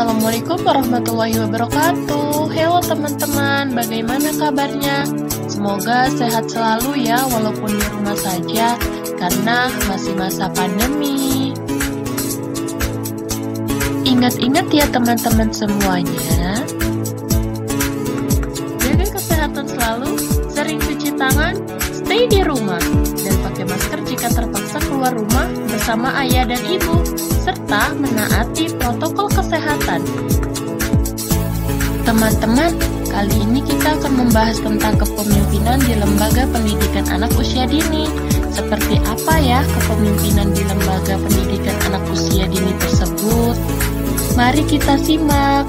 Assalamualaikum warahmatullahi wabarakatuh. Halo teman-teman, bagaimana kabarnya? Semoga sehat selalu ya, walaupun di rumah saja, karena masih masa pandemi. Ingat-ingat ya teman-teman semuanya, jaga kesehatan selalu, sering cuci tangan, stay di rumah, dan pakai masker jika terpaksa keluar rumah bersama ayah dan ibu, serta menaati protokol kesehatan. Teman-teman, kali ini kita akan membahas tentang kepemimpinan di lembaga pendidikan anak usia dini. Seperti apa ya kepemimpinan di lembaga pendidikan anak usia dini tersebut? Mari kita simak.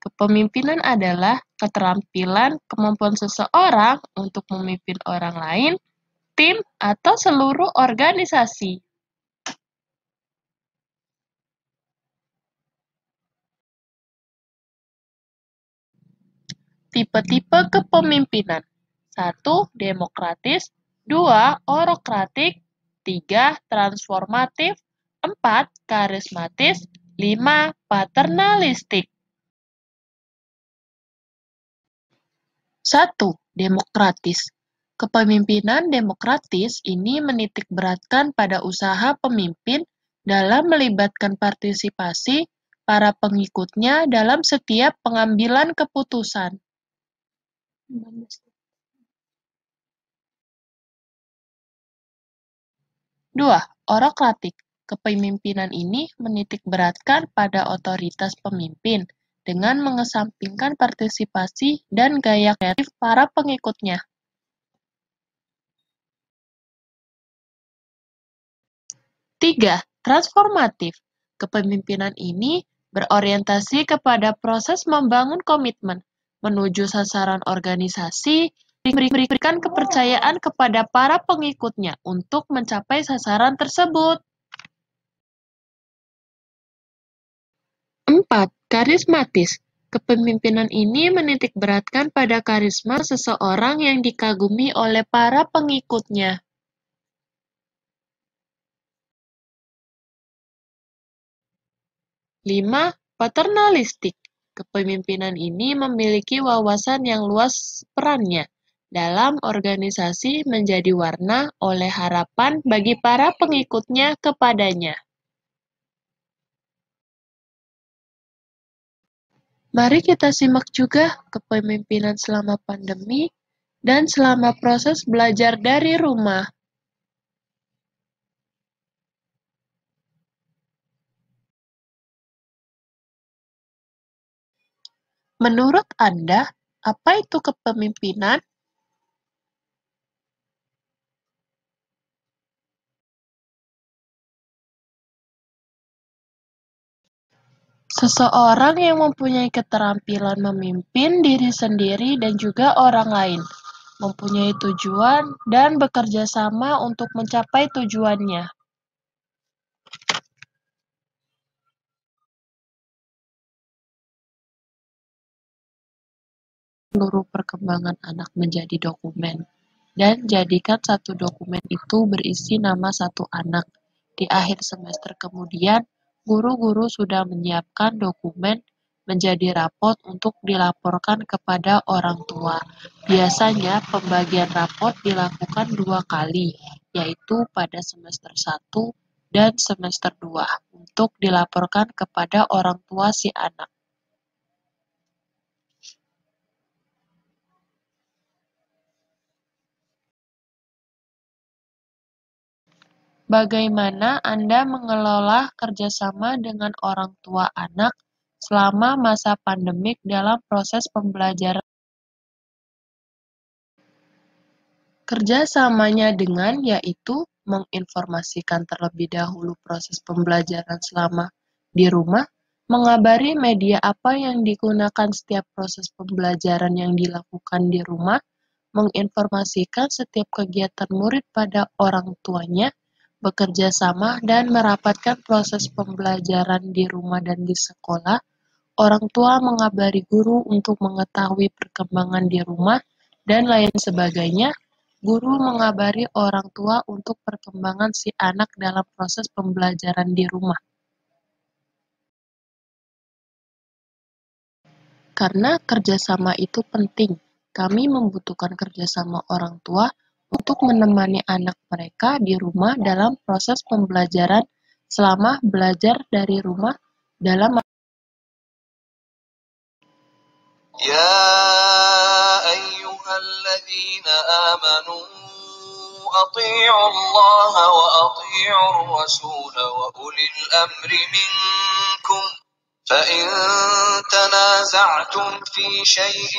Kepemimpinan adalah keterampilan, kemampuan seseorang untuk memimpin orang lain, tim, atau seluruh organisasi. Tipe-tipe kepemimpinan. 1. Demokratis. 2. Orokratik. 3. Transformatif. 4. Karismatis. 5. Paternalistik. 1. Demokratis. Kepemimpinan demokratis ini menitik beratkan pada usaha pemimpin dalam melibatkan partisipasi para pengikutnya dalam setiap pengambilan keputusan. 2. Orokratik. Kepemimpinan ini menitik beratkan pada otoritas pemimpin dengan mengesampingkan partisipasi dan gaya kreatif para pengikutnya. 3. Transformatif. Kepemimpinan ini berorientasi kepada proses membangun komitmen menuju sasaran organisasi, memberikan kepercayaan kepada para pengikutnya untuk mencapai sasaran tersebut. 4. Karismatis. Kepemimpinan ini menitik beratkan pada karisma seseorang yang dikagumi oleh para pengikutnya. 5. Paternalistik. Kepemimpinan ini memiliki wawasan yang luas perannya dalam organisasi menjadi warna oleh harapan bagi para pengikutnya kepadanya. Mari kita simak juga kepemimpinan selama pandemi dan selama proses belajar dari rumah. Menurut Anda, apa itu kepemimpinan? Seseorang yang mempunyai keterampilan memimpin diri sendiri dan juga orang lain, mempunyai tujuan dan bekerja sama untuk mencapai tujuannya. Seluruh perkembangan anak menjadi dokumen, dan jadikan satu dokumen itu berisi nama satu anak. Di akhir semester kemudian, guru-guru sudah menyiapkan dokumen menjadi rapot untuk dilaporkan kepada orang tua. Biasanya pembagian rapot dilakukan 2 kali, yaitu pada semester 1 dan semester 2, untuk dilaporkan kepada orang tua si anak. Bagaimana Anda mengelola kerjasama dengan orang tua anak selama masa pandemik dalam proses pembelajaran? Kerjasamanya dengan yaitu menginformasikan terlebih dahulu proses pembelajaran selama di rumah, mengabari media apa yang digunakan setiap proses pembelajaran yang dilakukan di rumah, menginformasikan setiap kegiatan murid pada orang tuanya, bekerja sama dan merapatkan proses pembelajaran di rumah dan di sekolah. Orang tua mengabari guru untuk mengetahui perkembangan di rumah dan lain sebagainya. Guru mengabari orang tua untuk perkembangan si anak dalam proses pembelajaran di rumah. Karena kerjasama itu penting, kami membutuhkan kerjasama orang tua untuk menemani anak mereka di rumah dalam proses pembelajaran selama belajar dari rumah dalam يا أيها الذين آمنوا أطيعوا الله وأطيعوا الرسول وأولي الأمر منكم فإن تنازعتم في شيء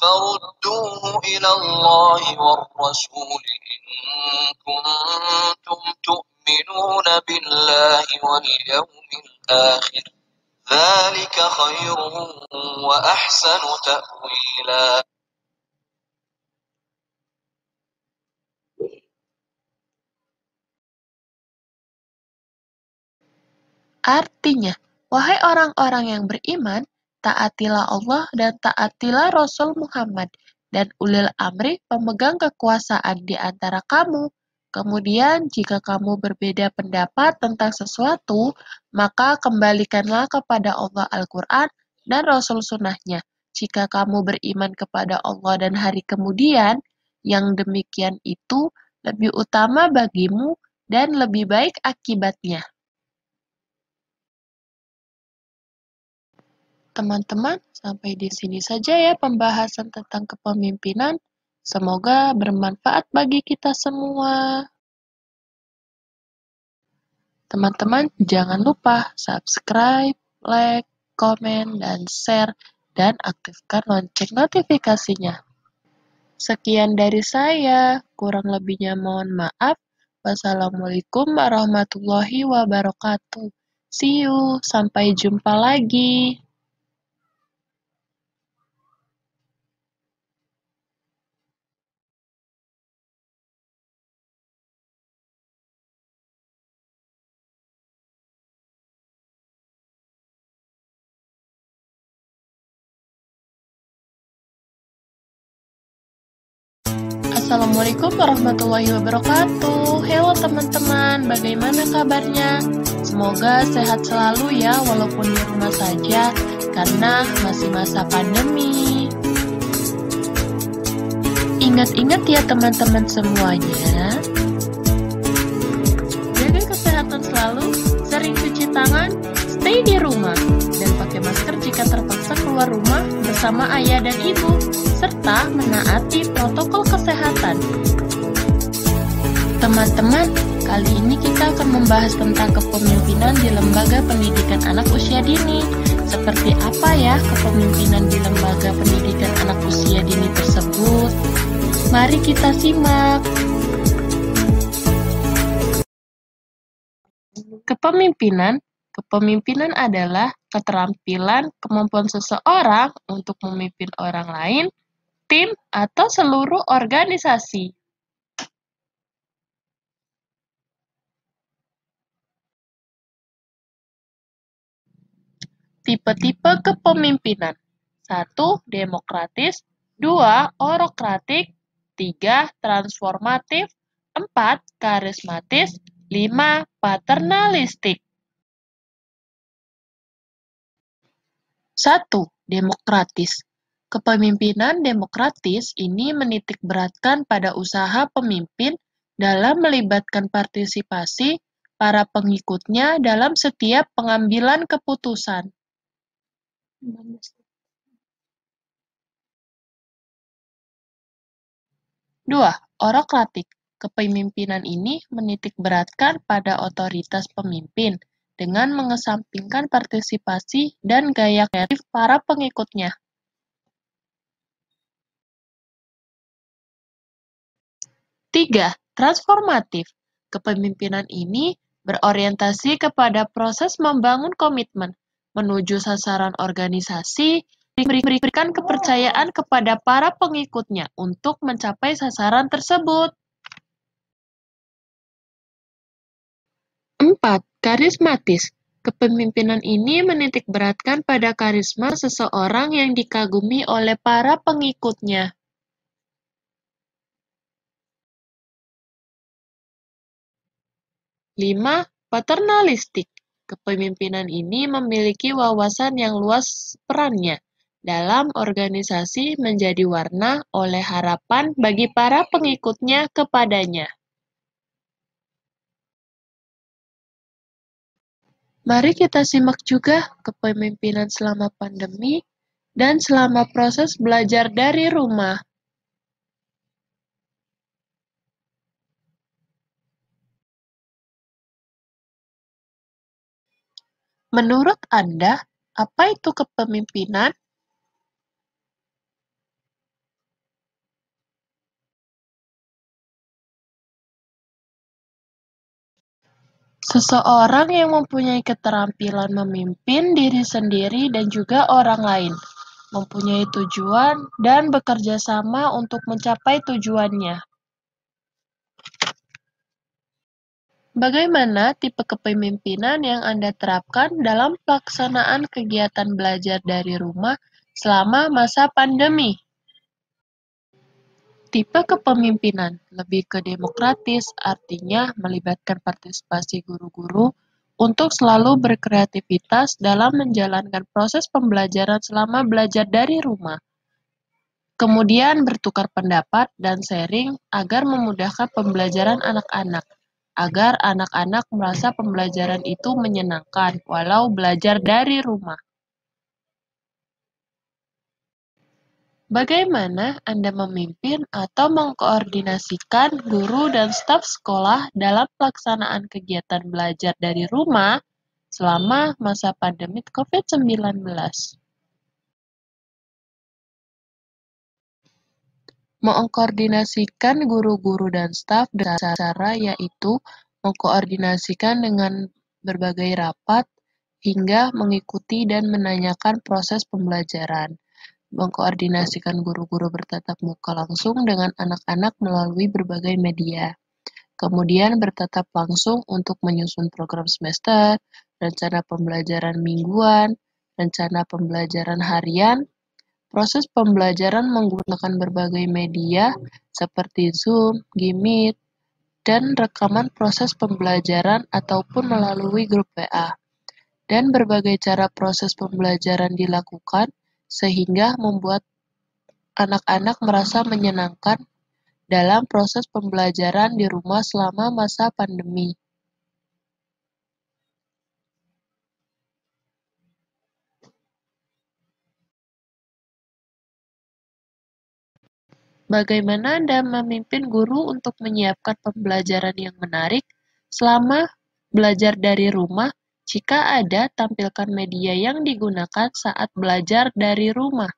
فردوه إلى الله والرسول إن كنتم تؤمنون بالله واليوم الآخر ذلك خير وأحسن تأويلا. Artinya, wahai orang-orang yang beriman, taatilah Allah dan taatilah Rasul Muhammad dan ulil amri pemegang kekuasaan di antara kamu. Kemudian, jika kamu berbeda pendapat tentang sesuatu, maka kembalikanlah kepada Allah Al-Quran dan Rasul Sunnahnya. Jika kamu beriman kepada Allah dan hari kemudian, yang demikian itu lebih utama bagimu dan lebih baik akibatnya. Teman-teman, sampai di sini saja ya pembahasan tentang kepemimpinan. Semoga bermanfaat bagi kita semua. Teman-teman, jangan lupa subscribe, like, komen, dan share, dan aktifkan lonceng notifikasinya. Sekian dari saya, kurang lebihnya mohon maaf. Wassalamualaikum warahmatullahi wabarakatuh. See you, sampai jumpa lagi. Assalamualaikum warahmatullahi wabarakatuh. Halo teman-teman, bagaimana kabarnya? Semoga sehat selalu ya, walaupun di rumah saja, karena masih masa pandemi. Ingat-ingat ya teman-teman semuanya, jaga kesehatan selalu, sering cuci tangan, stay di rumah, dan pakai masker jika terpaksa keluar rumah bersama ayah dan ibu, serta menaati protokol kesehatan. Teman-teman, kali ini kita akan membahas tentang kepemimpinan di lembaga pendidikan anak usia dini. Seperti apa ya kepemimpinan di lembaga pendidikan anak usia dini tersebut? Mari kita simak. Kepemimpinan adalah keterampilan, kemampuan seseorang untuk memimpin orang lain, tim, atau seluruh organisasi. Tipe-tipe kepemimpinan. 1. Demokratis. 2. Orokratik. 3. Transformatif. 4. Karismatis. 5. Paternalistik. 1. Demokratis. Kepemimpinan demokratis ini menitikberatkan pada usaha pemimpin dalam melibatkan partisipasi para pengikutnya dalam setiap pengambilan keputusan. 2. Orokratik. Kepemimpinan ini menitikberatkan pada otoritas pemimpin dengan mengesampingkan partisipasi dan gaya kreatif para pengikutnya. 3. Transformatif. Kepemimpinan ini berorientasi kepada proses membangun komitmen menuju sasaran organisasi, memberikan kepercayaan kepada para pengikutnya untuk mencapai sasaran tersebut. 4. Karismatis. Kepemimpinan ini menitikberatkan pada karisma seseorang yang dikagumi oleh para pengikutnya. 5. Paternalistik. Kepemimpinan ini memiliki wawasan yang luas perannya dalam organisasi menjadi warna oleh harapan bagi para pengikutnya kepadanya. Mari kita simak juga kepemimpinan selama pandemi dan selama proses belajar dari rumah. Menurut Anda, apa itu kepemimpinan? Seseorang yang mempunyai keterampilan memimpin diri sendiri dan juga orang lain, mempunyai tujuan dan bekerja sama untuk mencapai tujuannya. Bagaimana tipe kepemimpinan yang Anda terapkan dalam pelaksanaan kegiatan belajar dari rumah selama masa pandemi? Tipe kepemimpinan lebih ke demokratis, artinya melibatkan partisipasi guru-guru untuk selalu berkreativitas dalam menjalankan proses pembelajaran selama belajar dari rumah. Kemudian bertukar pendapat dan sharing agar memudahkan pembelajaran anak-anak, agar anak-anak merasa pembelajaran itu menyenangkan walau belajar dari rumah. Bagaimana Anda memimpin atau mengkoordinasikan guru dan staf sekolah dalam pelaksanaan kegiatan belajar dari rumah selama masa pandemi COVID-19? Mengkoordinasikan guru-guru dan staf dengan cara yaitu mengkoordinasikan dengan berbagai rapat hingga mengikuti dan menanyakan proses pembelajaran. Mengkoordinasikan guru-guru bertatap muka langsung dengan anak-anak melalui berbagai media. Kemudian bertatap langsung untuk menyusun program semester, rencana pembelajaran mingguan, rencana pembelajaran harian. Proses pembelajaran menggunakan berbagai media seperti Zoom, Gmeet, dan rekaman proses pembelajaran ataupun melalui grup WA. Dan berbagai cara proses pembelajaran dilakukan sehingga membuat anak-anak merasa menyenangkan dalam proses pembelajaran di rumah selama masa pandemi. Bagaimana Anda memimpin guru untuk menyiapkan pembelajaran yang menarik selama belajar dari rumah? Jika ada, tampilkan media yang digunakan saat belajar dari rumah.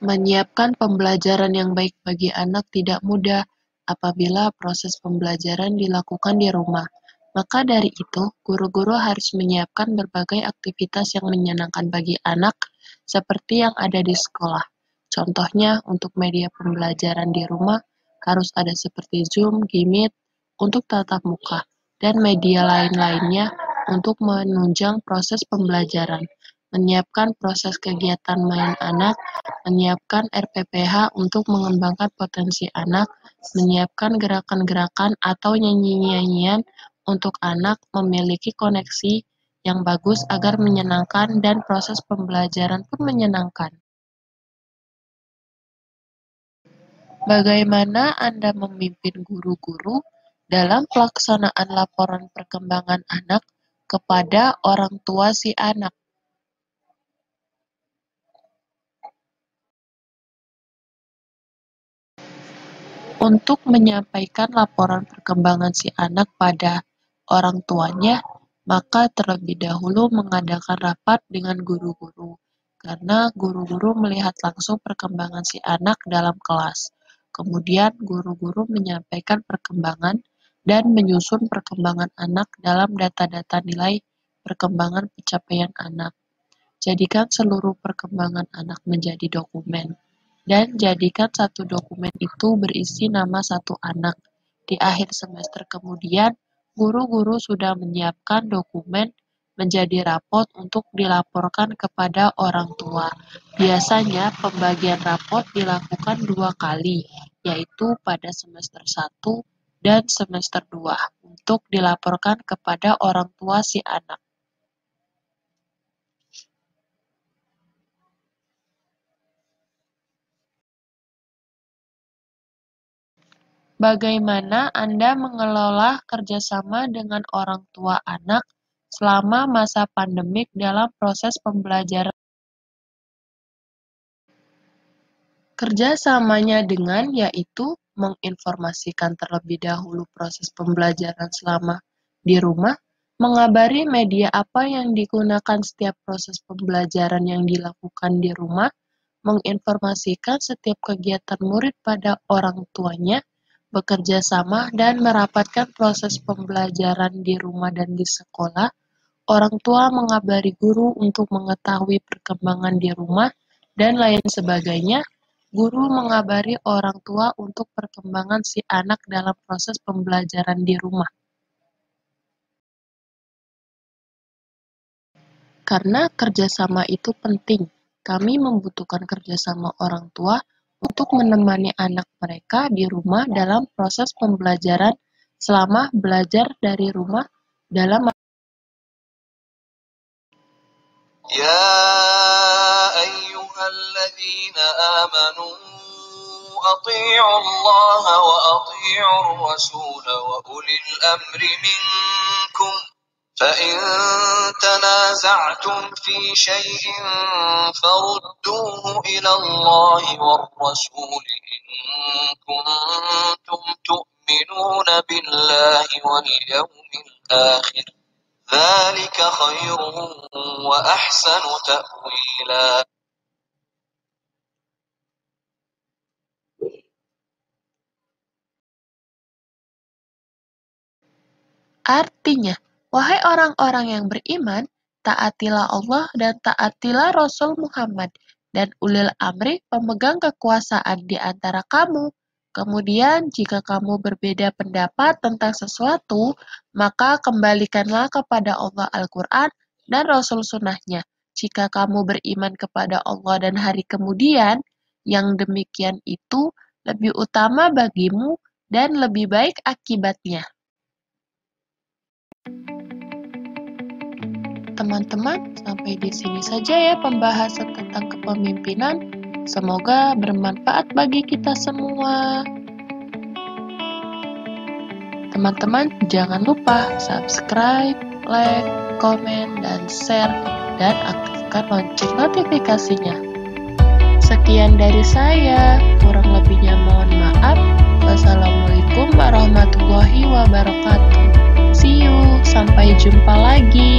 Menyiapkan pembelajaran yang baik bagi anak tidak mudah apabila proses pembelajaran dilakukan di rumah. Maka dari itu, guru-guru harus menyiapkan berbagai aktivitas yang menyenangkan bagi anak seperti yang ada di sekolah. Contohnya, untuk media pembelajaran di rumah harus ada seperti Zoom, Gmeet untuk tatap muka, dan media lain-lainnya untuk menunjang proses pembelajaran. Menyiapkan proses kegiatan main anak, menyiapkan RPPH untuk mengembangkan potensi anak, menyiapkan gerakan-gerakan atau nyanyi-nyanyian untuk anak memiliki koneksi yang bagus agar menyenangkan dan proses pembelajaran pun menyenangkan. Bagaimana Anda memimpin guru-guru dalam pelaksanaan laporan perkembangan anak kepada orang tua si anak? Untuk menyampaikan laporan perkembangan si anak pada orang tuanya, maka terlebih dahulu mengadakan rapat dengan guru-guru, karena guru-guru melihat langsung perkembangan si anak dalam kelas. Kemudian, guru-guru menyampaikan perkembangan dan menyusun perkembangan anak dalam data-data nilai perkembangan pencapaian anak. Jadikan seluruh perkembangan anak menjadi dokumen. Dan jadikan satu dokumen itu berisi nama satu anak. Di akhir semester kemudian, guru-guru sudah menyiapkan dokumen menjadi rapot untuk dilaporkan kepada orang tua. Biasanya pembagian rapot dilakukan 2 kali. yaitu pada semester 1 dan semester 2, untuk dilaporkan kepada orang tua si anak. Bagaimana Anda mengelola kerjasama dengan orang tua anak selama masa pandemik dalam proses pembelajaran? Kerjasamanya dengan yaitu menginformasikan terlebih dahulu proses pembelajaran selama di rumah, mengabari media apa yang digunakan setiap proses pembelajaran yang dilakukan di rumah, menginformasikan setiap kegiatan murid pada orang tuanya, bekerja sama dan merapatkan proses pembelajaran di rumah dan di sekolah. Orang tua mengabari guru untuk mengetahui perkembangan di rumah, dan lain sebagainya. Guru mengabari orang tua untuk perkembangan si anak dalam proses pembelajaran di rumah. Karena kerjasama itu penting, kami membutuhkan kerjasama orang tua untuk menemani anak mereka di rumah dalam proses pembelajaran selama belajar dari rumah dalam يا أيها الذين آمنوا أطيعوا الله وأطيعوا الرسول وأولي الأمر منكم فإن تنازعتم في شيء فردوه إلى الله والرسول إن كنتم تؤمنون بالله واليوم الآخر ذلك خير وأحسن تأويلا. Artinya, wahai orang-orang yang beriman, taatilah Allah dan taatilah Rasul Muhammad dan ulil amri pemegang kekuasaan di antara kamu. Kemudian, jika kamu berbeda pendapat tentang sesuatu, maka kembalikanlah kepada Allah Al-Quran dan Rasul Sunnahnya. Jika kamu beriman kepada Allah dan hari kemudian, yang demikian itu lebih utama bagimu dan lebih baik akibatnya. Teman-teman, sampai di sini saja ya pembahasan tentang kepemimpinan. Semoga bermanfaat bagi kita semua. Teman-teman, jangan lupa subscribe, like, komen, dan share, dan aktifkan lonceng notifikasinya. Sekian dari saya, kurang lebihnya mohon maaf. Wassalamualaikum warahmatullahi wabarakatuh. See you, sampai jumpa lagi.